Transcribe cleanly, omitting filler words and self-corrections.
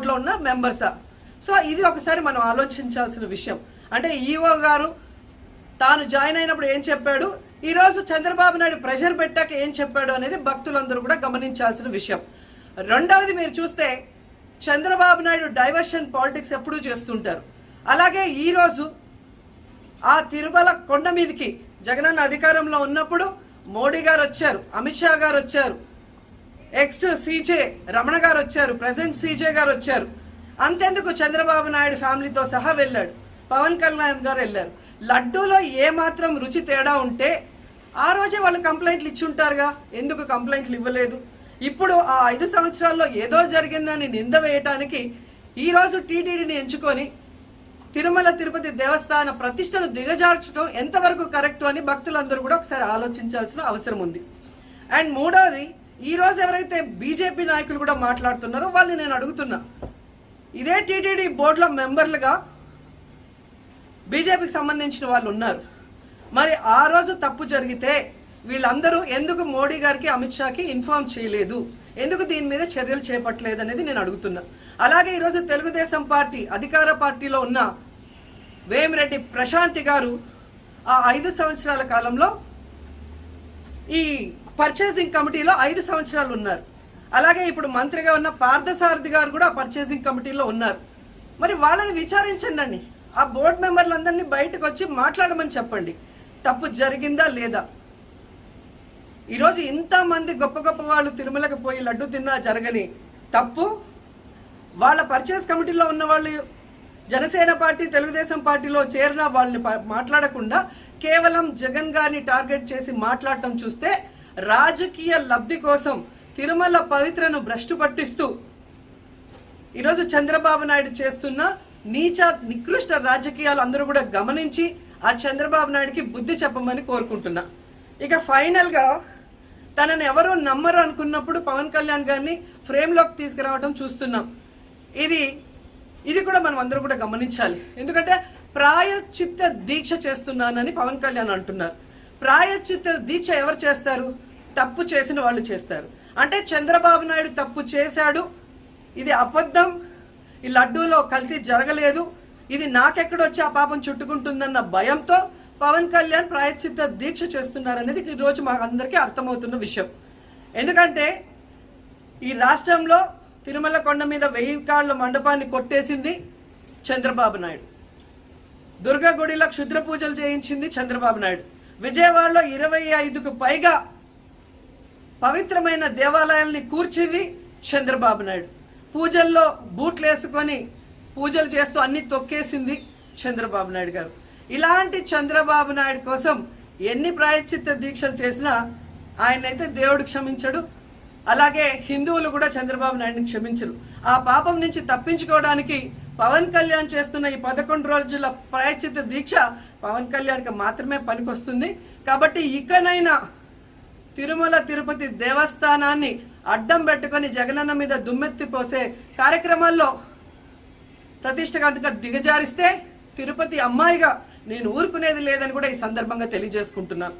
లో ఉన్న మెంబర్సా? సో ఇది ఒకసారి మనం ఆలోచించాల్సిన విషయం. అంటే ఈఓ గారు తాను జాయిన్ అయినప్పుడు ఏం చెప్పాడు, ఈ రోజు చంద్రబాబు నాయుడు ప్రెషర్ పెట్టాక ఏం చెప్పాడు అనేది భక్తులందరూ కూడా గమనించాల్సిన విషయం. రెండవది మీరు చూస్తే చంద్రబాబు నాయుడు డైవర్షన్ పాలిటిక్స్ ఎప్పుడూ చేస్తుంటారు. అలాగే ఈ రోజు ఆ తిరుమల కొండ మీదకి జగనన్న అధికారంలో ఉన్నప్పుడు మోడీ గారు వచ్చారు, అమిత్ షా గారు వచ్చారు, ఎక్స్ సీజే రమణ గారు వచ్చారు, ప్రెసెంట్ సీజే గారు వచ్చారు. అంతెందుకు చంద్రబాబు నాయుడు ఫ్యామిలీతో సహా వెళ్ళాడు, పవన్ కళ్యాణ్ గారు వెళ్ళారు. లడ్డూలో ఏ మాత్రం రుచి తేడా ఉంటే ఆ రోజే వాళ్ళు కంప్లైంట్లు ఇచ్చుంటారుగా, ఎందుకు కంప్లైంట్లు ఇవ్వలేదు? ఇప్పుడు ఆ 5 సంవత్సరాల్లో ఏదో జరిగిందని నింద వేయటానికి ఈ రోజు టీటీడీని ఎంచుకొని తిరుమల తిరుపతి దేవస్థాన ప్రతిష్టను దిగజార్చడం ఎంతవరకు కరెక్ట్ అని భక్తులందరూ కూడా ఒకసారి ఆలోచించాల్సిన అవసరం ఉంది. అండ్ మూడవది, ఈ రోజు ఎవరైతే బీజేపీ నాయకులు కూడా మాట్లాడుతున్నారో వాళ్ళని నేను అడుగుతున్నా, ఇదే టీటీడీ బోర్డులో మెంబర్లుగా బీజేపీకి సంబంధించిన వాళ్ళు ఉన్నారు. మరి ఆ రోజు తప్పు జరిగితే వీళ్ళందరూ ఎందుకు మోడీ గారికి అమిత్ షాకి ఇన్ఫార్మ్ చేయలేదు, ఎందుకు దీని మీద చర్యలు చేపట్టలేదు అనేది నేను అడుగుతున్నా. అలాగే ఈరోజు తెలుగుదేశం పార్టీ అధికార పార్టీలో ఉన్న వేమిరెడ్డి ప్రశాంతి గారు ఆ 5 సంవత్సరాల కాలంలో ఈ పర్చేసింగ్ కమిటీలో 5 సంవత్సరాలు ఉన్నారు. అలాగే ఇప్పుడు మంత్రిగా ఉన్న పార్థసారథి గారు కూడా పర్చేసింగ్ కమిటీలో ఉన్నారు. మరి వాళ్ళని విచారించండి, ఆ బోర్డు మెంబర్లందరినీ బయటకు వచ్చి మాట్లాడమని చెప్పండి, తప్పు జరిగిందా లేదా. ఈరోజు ఇంతమంది గొప్ప గొప్ప వాళ్ళు తిరుమలకు పోయి లడ్డు తిన్నా జరగని తప్పు వాళ్ళ పర్చేస్ కమిటీలో ఉన్న వాళ్ళు జనసేన పార్టీ తెలుగుదేశం పార్టీలో చేరిన వాళ్ళని మాట్లాడకుండా కేవలం జగన్ గారిని టార్గెట్ చేసి మాట్లాడటం చూస్తే రాజకీయ లబ్ధి కోసం తిరుమల పవిత్రను భ్రష్టు పట్టిస్తూ ఈరోజు చంద్రబాబు నాయుడు చేస్తున్న నీచ నికృష్ట రాజకీయాలు అందరూ కూడా గమనించి ఆ చంద్రబాబు నాయుడికి బుద్ధి చెప్పమని కోరుకుంటున్నా. ఇక ఫైనల్ గా తనని ఎవరో నమ్మరు అనుకున్నప్పుడు పవన్ కళ్యాణ్ గారిని ఫ్రేమ్ లోకి తీసుకురావడం చూస్తున్నాం. ఇది కూడా మనం అందరూ కూడా గమనించాలి. ఎందుకంటే ప్రాయశ్చిత్త దీక్ష చేస్తున్నానని పవన్ కళ్యాణ్ అంటున్నారు. ప్రాయశ్చిత్త దీక్ష ఎవరు చేస్తారు? తప్పు చేసిన వాళ్ళు చేస్తారు. అంటే చంద్రబాబు నాయుడు తప్పు చేశాడు, ఇది అబద్ధం, ఈ లడ్డూలో కల్తీ జరగలేదు, ఇది నాకెక్కడొచ్చి ఆ పాపం చుట్టుకుంటుందన్న భయంతో పవన్ కళ్యాణ్ ప్రాయశ్చిత్త దీక్ష చేస్తున్నారనేది ఈ రోజు మాకు అందరికీ అర్థమవుతున్న విషయం. ఎందుకంటే ఈ రాష్ట్రంలో తిరుమల కొండ మీద 1000 కాళ్ల మండపాన్ని కొట్టేసింది చంద్రబాబు నాయుడు, దుర్గా గుడిలో క్షుద్ర పూజలు చేయించింది చంద్రబాబు నాయుడు, విజయవాడలో 25కు పైగా పవిత్రమైన దేవాలయాల్ని కూర్చింది చంద్రబాబు నాయుడు, పూజల్లో బూట్లు వేసుకొని పూజలు చేస్తూ అన్ని తొక్కేసింది చంద్రబాబు నాయుడు గారు. ఇలాంటి చంద్రబాబు నాయుడు కోసం ఎన్ని ప్రాయశ్చిత్త దీక్షలు చేసినా ఆయనైతే దేవుడు క్షమించడు, అలాగే హిందువులు కూడా చంద్రబాబు నాయుడిని క్షమించరు. ఆ పాపం నుంచి తప్పించుకోవడానికి పవన్ కళ్యాణ్ చేస్తున్న ఈ 11 రోజుల ప్రాయశ్చిత్త దీక్ష పవన్ కళ్యాణ్కి మాత్రమే పనికొస్తుంది. కాబట్టి ఇకనైనా తిరుమల తిరుపతి దేవస్థానాన్ని అడ్డం పెట్టుకొని జగనన్న మీద దుమ్మెత్తి పోసే కార్యక్రమాల్లో ప్రతిష్టగా దిగజారిస్తే తిరుపతి అమ్మాయిగా నేను ఊరుకునేది లేదని కూడా ఈ సందర్భంగా తెలియజేసుకుంటున్నాను.